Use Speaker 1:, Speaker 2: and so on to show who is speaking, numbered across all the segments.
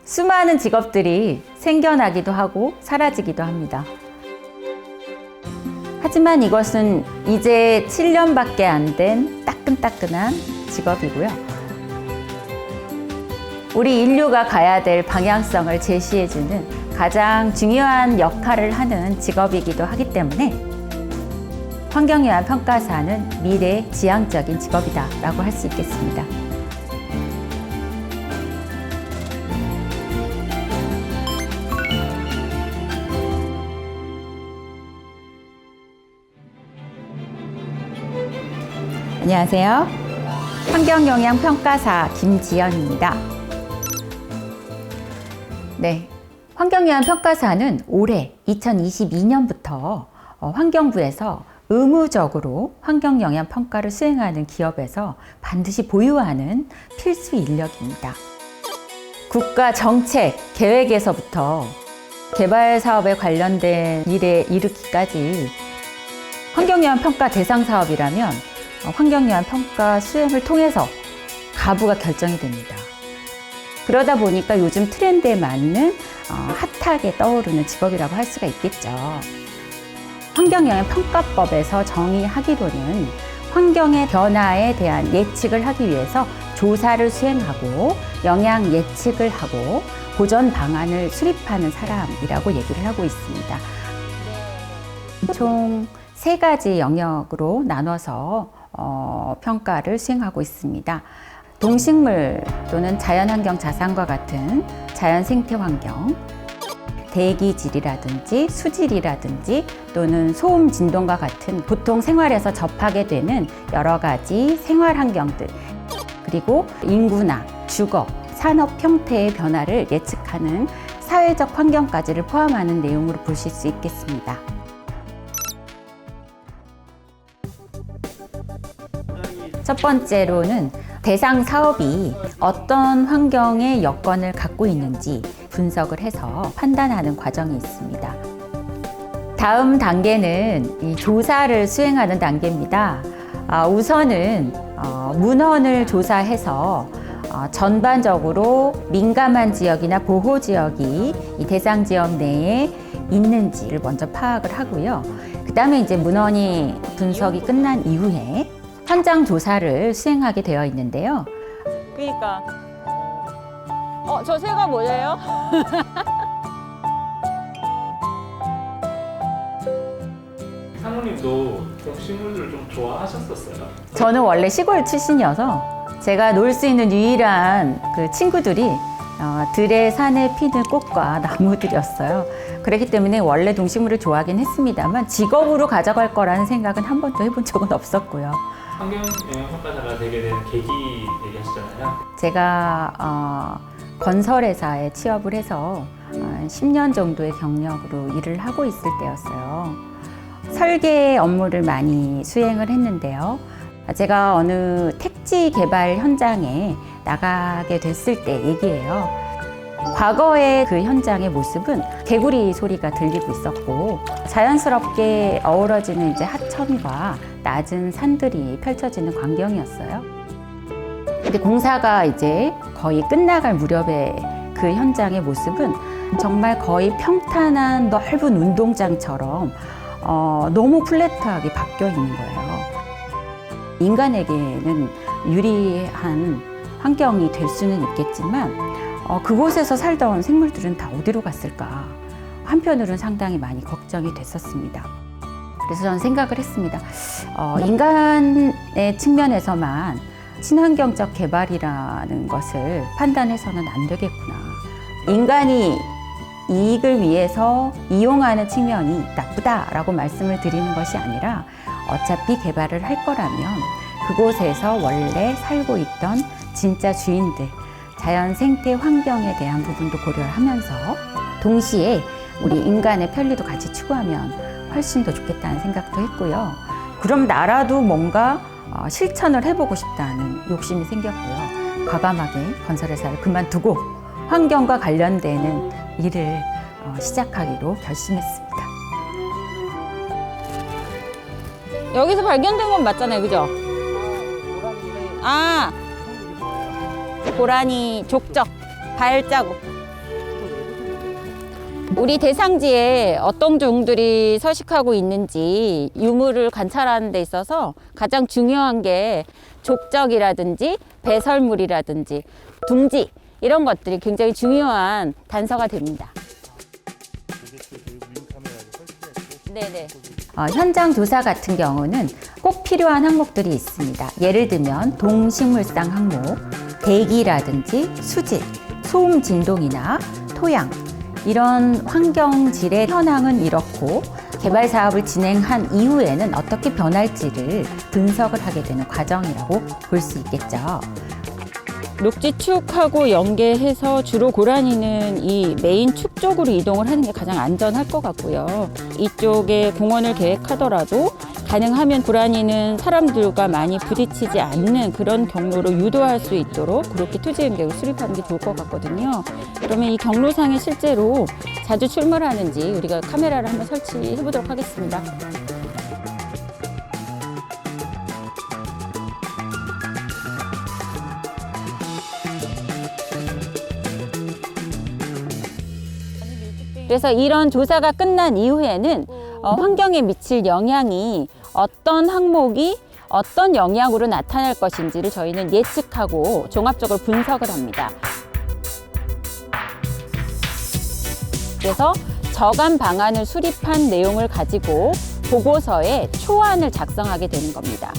Speaker 1: 수많은 직업들이 생겨나기도 하고 사라지기도 합니다. 하지만 이것은 이제 7년밖에 안 된 따끈따끈한 직업이고요. 우리 인류가 가야 될 방향성을 제시해주는 가장 중요한 역할을 하는 직업이기도 하기 때문에 환경영향 평가사는 미래 지향적인 직업이다라고 할 수 있겠습니다. 안녕하세요. 환경영향평가사 김지연입니다. 네, 환경영향평가사는 올해 2022년부터 환경부에서 의무적으로 환경영향평가를 수행하는 기업에서 반드시 보유하는 필수 인력입니다. 국가 정책, 계획에서부터 개발 사업에 관련된 일에 이르기까지 환경영향평가 대상 사업이라면 환경영향평가 수행을 통해서 가부가 결정이 됩니다. 그러다 보니까 요즘 트렌드에 맞는 핫하게 떠오르는 직업이라고 할 수가 있겠죠. 환경영향평가법에서 정의하기로는 환경의 변화에 대한 예측을 하기 위해서 조사를 수행하고 영향 예측을 하고 보전 방안을 수립하는 사람이라고 얘기를 하고 있습니다. 총 3가지 영역으로 나눠서 평가를 수행하고 있습니다. 동식물 또는 자연환경 자산과 같은 자연 생태 환경, 대기질이라든지 수질이라든지 또는 소음 진동과 같은 보통 생활에서 접하게 되는 여러 가지 생활 환경들, 그리고 인구나 주거, 산업 형태의 변화를 예측하는 사회적 환경까지를 포함하는 내용으로 보실 수 있겠습니다. 첫 번째로는 대상 사업이 어떤 환경의 여건을 갖고 있는지 분석을 해서 판단하는 과정이 있습니다. 다음 단계는 이 조사를 수행하는 단계입니다. 우선은 문헌을 조사해서 전반적으로 민감한 지역이나 보호 지역이 이 대상 지역 내에 있는지를 먼저 파악을 하고요. 그 다음에 이제 문헌이 분석이 끝난 이후에 현장 조사를 수행하게 되어 있는데요.
Speaker 2: 그러니까 저 새가 뭐예요?
Speaker 3: 사모님도 동식물들을 좀 좋아하셨었어요?
Speaker 1: 저는 원래 시골 출신이어서 제가 놀 수 있는 유일한 그 친구들이 들에 산에 피는 꽃과 나무들이었어요. 그렇기 때문에 원래 동식물을 좋아하긴 했습니다만 직업으로 가져갈 거라는 생각은 한 번도 해본 적은 없었고요.
Speaker 3: 환경영향평가사가 되게 된 계기 얘기하시잖아요.
Speaker 1: 제가 건설회사에 취업을 해서 10년 정도의 경력으로 일을 하고 있을 때였어요. 설계 업무를 많이 수행을 했는데요. 제가 어느 택지 개발 현장에 나가게 됐을 때 얘기예요. 과거의 그 현장의 모습은 개구리 소리가 들리고 있었고 자연스럽게 어우러지는 이제 하천과 낮은 산들이 펼쳐지는 광경이었어요. 근데 공사가 이제 거의 끝나갈 무렵에 그 현장의 모습은 정말 거의 평탄한 넓은 운동장처럼 너무 플랫하게 바뀌어 있는 거예요. 인간에게는 유리한 환경이 될 수는 있겠지만 그곳에서 살던 생물들은 다 어디로 갔을까? 한편으로는 상당히 많이 걱정이 됐었습니다. 그래서 저는 생각을 했습니다. 인간의 측면에서만 친환경적 개발이라는 것을 판단해서는 안 되겠구나. 인간이 이익을 위해서 이용하는 측면이 나쁘다라고 말씀을 드리는 것이 아니라 어차피 개발을 할 거라면 그곳에서 원래 살고 있던 진짜 주인들, 자연 생태 환경에 대한 부분도 고려를 하면서 동시에 우리 인간의 편리도 같이 추구하면 훨씬 더 좋겠다는 생각도 했고요. 그럼 나라도 뭔가 실천을 해보고 싶다는 욕심이 생겼고요. 과감하게 건설회사를 그만두고 환경과 관련되는 일을 시작하기로 결심했습니다.
Speaker 2: 여기서 발견된 건 맞잖아요, 그죠? 고라니 족적 발자국. 우리 대상지에 어떤 종들이 서식하고 있는지 유무를 관찰하는 데 있어서 가장 중요한 게 족적이라든지 배설물이라든지 둥지 이런 것들이 굉장히 중요한 단서가 됩니다. 네네.
Speaker 1: 현장 조사 같은 경우는 꼭 필요한 항목들이 있습니다. 예를 들면 동식물상 항목, 대기라든지 수질, 소음 진동이나 토양 이런 환경질의 현황은 이렇고 개발 사업을 진행한 이후에는 어떻게 변할지를 분석을 하게 되는 과정이라고 볼 수 있겠죠.
Speaker 2: 녹지축하고 연계해서 주로 고라니는 이 메인 축 쪽으로 이동을 하는 게 가장 안전할 것 같고요. 이쪽에 공원을 계획하더라도 가능하면 고라니는 사람들과 많이 부딪히지 않는 그런 경로로 유도할 수 있도록 그렇게 토지 연계를 수립하는 게 좋을 것 같거든요. 그러면 이 경로상에 실제로 자주 출몰하는지 우리가 카메라를 한번 설치해 보도록 하겠습니다. 그래서 이런 조사가 끝난 이후에는 환경에 미칠 영향이 어떤 항목이 어떤 영향으로 나타날 것인지를 저희는 예측하고 종합적으로 분석을 합니다. 그래서 저감 방안을 수립한 내용을 가지고 보고서에 초안을 작성하게 되는 겁니다.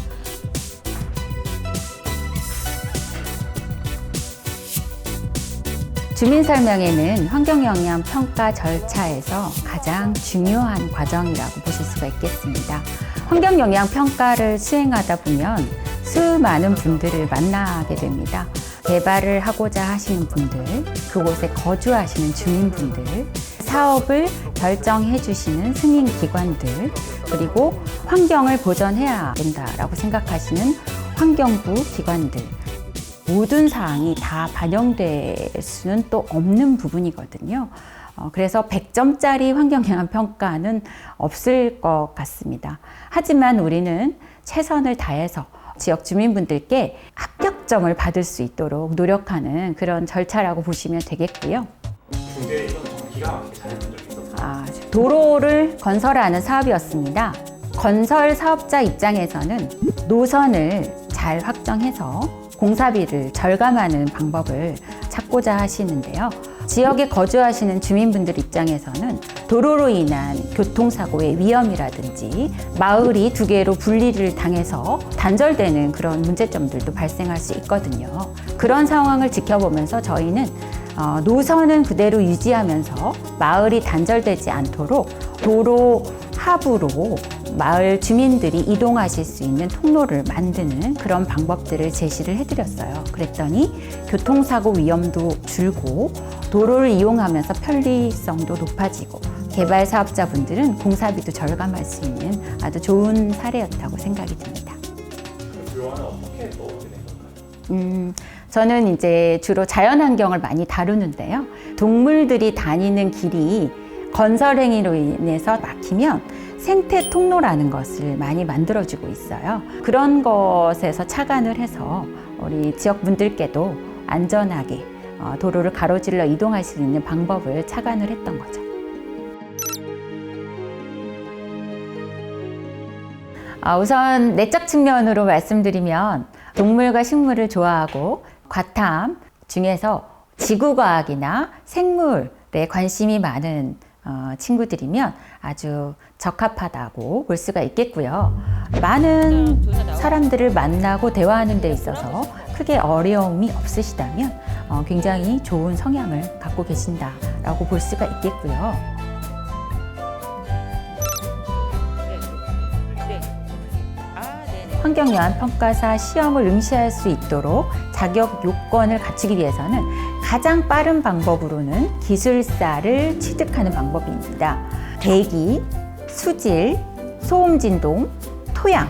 Speaker 1: 주민설명회는 환경영향평가 절차에서 가장 중요한 과정이라고 보실 수가 있겠습니다. 환경영향평가를 수행하다 보면 수많은 분들을 만나게 됩니다. 개발을 하고자 하시는 분들, 그곳에 거주하시는 주민분들, 사업을 결정해 주시는 승인기관들, 그리고 환경을 보전해야 된다라고 생각하시는 환경부 기관들, 모든 사항이 다 반영될 수는 또 없는 부분이거든요. 그래서 100점짜리 환경영향평가는 없을 것 같습니다. 하지만 우리는 최선을 다해서 지역 주민분들께 합격점을 받을 수 있도록 노력하는 그런 절차라고 보시면 되겠고요.
Speaker 3: 근데 이건 정말 기가 막히게 잘해본 적이 있었어요.
Speaker 1: 도로를 건설하는 사업이었습니다. 건설 사업자 입장에서는 노선을 잘 확정해서 공사비를 절감하는 방법을 찾고자 하시는데요. 지역에 거주하시는 주민분들 입장에서는 도로로 인한 교통사고의 위험이라든지 마을이 두 개로 분리를 당해서 단절되는 그런 문제점들도 발생할 수 있거든요. 그런 상황을 지켜보면서 저희는 노선은 그대로 유지하면서 마을이 단절되지 않도록 도로 하부로 마을 주민들이 이동하실 수 있는 통로를 만드는 그런 방법들을 제시를 해드렸어요. 그랬더니 교통사고 위험도 줄고 도로를 이용하면서 편리성도 높아지고 개발 사업자분들은 공사비도 절감할 수 있는 아주 좋은 사례였다고 생각이 듭니다.
Speaker 3: 그 조언은 어떻게 떠오르게 된 건가요?
Speaker 1: 저는 이제 주로 자연환경을 많이 다루는데요. 동물들이 다니는 길이 건설 행위로 인해서 막히면 생태 통로라는 것을 많이 만들어주고 있어요. 그런 것에서 착안을 해서 우리 지역 분들께도 안전하게 도로를 가로질러 이동할 수 있는 방법을 착안을 했던 거죠. 우선 내적 측면으로 말씀드리면 동물과 식물을 좋아하고 과탐 중에서 지구과학이나 생물에 관심이 많은 친구들이면 아주 적합하다고 볼 수가 있겠고요. 많은 사람들을 만나고 대화하는 데 있어서 크게 어려움이 없으시다면 굉장히 좋은 성향을 갖고 계신다라고 볼 수가 있겠고요. 환경영향평가사 시험을 응시할 수 있도록 자격 요건을 갖추기 위해서는 가장 빠른 방법으로는 기술사를 취득하는 방법입니다. 대기, 수질, 소음 진동, 토양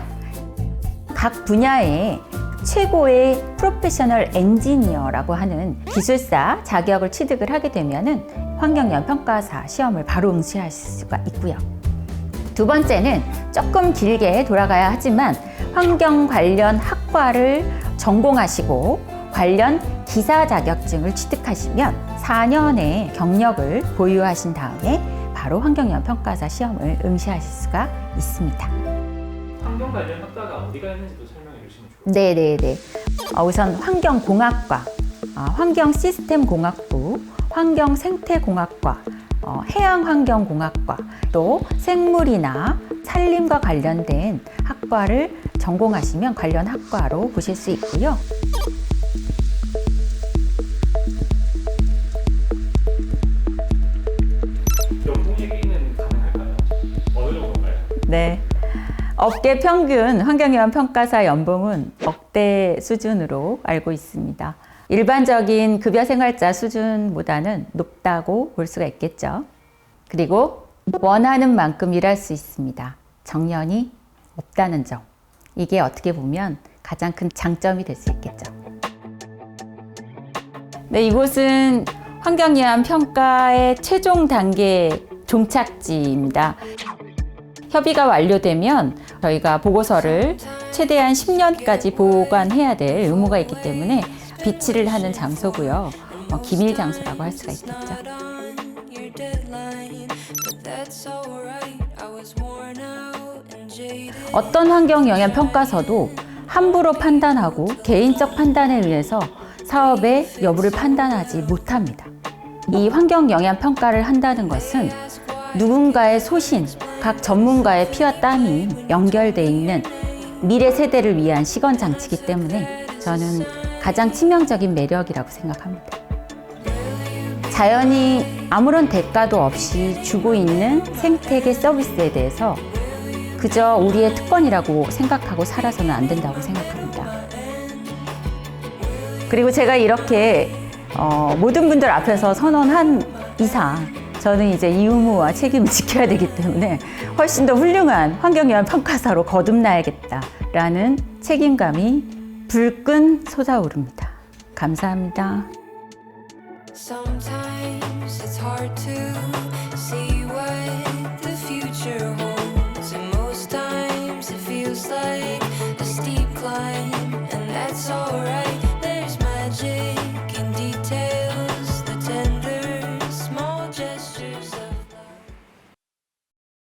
Speaker 1: 각 분야의 최고의 프로페셔널 엔지니어라고 하는 기술사 자격을 취득을 하게 되면은 환경영향평가사 시험을 바로 응시할 수가 있고요. 두 번째는 조금 길게 돌아가야 하지만 환경 관련 학과를 전공하시고 관련 기사 자격증을 취득하시면 4년의 경력을 보유하신 다음에 바로 환경영향 평가사 시험을 응시하실 수가 있습니다.
Speaker 3: 환경 관련 학과가 어디가 있는지도 설명해 주시면 좋을 것
Speaker 1: 네네네. 우선 환경공학과, 환경시스템공학부, 환경생태공학과, 해양환경공학과, 또 생물이나 산림과 관련된 학과를 전공하시면 관련 학과로 보실 수 있고요.
Speaker 3: 연봉 얘기는 가능할까요? 어느 정도인가요?
Speaker 1: 네. 업계 평균 환경영향 평가사 연봉은 억대 수준으로 알고 있습니다. 일반적인 급여 생활자 수준보다는 높다고 볼 수가 있겠죠. 그리고 원하는 만큼 일할 수 있습니다. 정년이 없다는 점. 이게 어떻게 보면 가장 큰 장점이 될 수 있겠죠. 네, 이곳은 환경영향 평가의 최종 단계 종착지입니다. 협의가 완료되면 저희가 보고서를 최대한 10년까지 보관해야 될 의무가 있기 때문에 비치를 하는 장소고요. 기밀 장소라고 할 수가 있겠죠. 어떤 환경 영향 평가서도 함부로 판단하고 개인적 판단에 의해서 사업의 여부를 판단하지 못합니다. 이 환경 영향 평가를 한다는 것은 누군가의 소신, 각 전문가의 피와 땀이 연결돼 있는 미래 세대를 위한 시건 장치이기 때문에 저는 가장 치명적인 매력이라고 생각합니다. 자연이 아무런 대가도 없이 주고 있는 생태계 서비스에 대해서 그저 우리의 특권이라고 생각하고 살아서는 안 된다고 생각합니다. 그리고 제가 이렇게 모든 분들 앞에서 선언한 이상 저는 이제 이 의무와 책임을 지켜야 되기 때문에 훨씬 더 훌륭한 환경영향 평가사로 거듭나야겠다라는 책임감이 불끈 솟아오릅니다. 감사합니다.
Speaker 4: Sometimes it's hard to see what the future holds, and most times it feels like a steep climb, and that's alright.